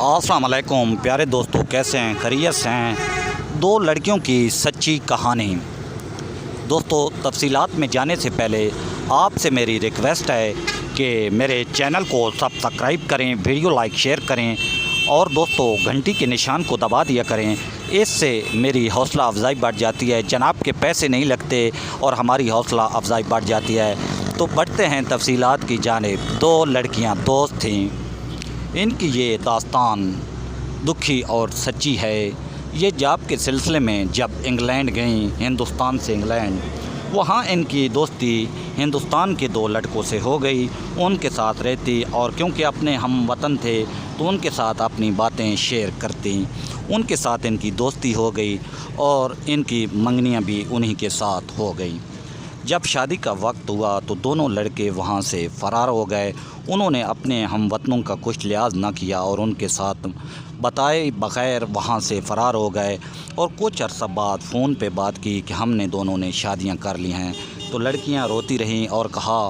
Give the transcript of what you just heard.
अस्सलाम वालेकुम प्यारे दोस्तों, कैसे हैं? खैरियत से हैं? दो लड़कियों की सच्ची कहानी। दोस्तों, तफसीलात में जाने से पहले आपसे मेरी रिक्वेस्ट है कि मेरे चैनल को सब्सक्राइब करें, वीडियो लाइक शेयर करें और दोस्तों घंटी के निशान को दबा दिया करें। इससे मेरी हौसला अफजाई बढ़ जाती है। जनाब के पैसे नहीं लगते और हमारी हौसला अफजाई बढ़ जाती है। तो बढ़ते हैं तफसीलात की जानिब। दो लड़कियां दोस्त थीं। इनकी ये दास्तान दुखी और सच्ची है। ये जॉब के सिलसिले में जब इंग्लैंड गईं, हिंदुस्तान से इंग्लैंड, वहाँ इनकी दोस्ती हिंदुस्तान के दो लड़कों से हो गई। उनके साथ रहती और क्योंकि अपने हम वतन थे तो उनके साथ अपनी बातें शेयर करती। उनके साथ इनकी दोस्ती हो गई और इनकी मंगनियाँ भी उन्हीं के साथ हो गई। जब शादी का वक्त हुआ तो दोनों लड़के वहाँ से फ़रार हो गए। उन्होंने अपने हमवतनों का कुछ लिहाज न किया और उनके साथ बताए बग़ैर वहाँ से फ़रार हो गए और कुछ अर्सा बाद फ़ोन पे बात की कि हमने दोनों ने शादियाँ कर ली हैं। तो लड़कियाँ रोती रहीं और कहा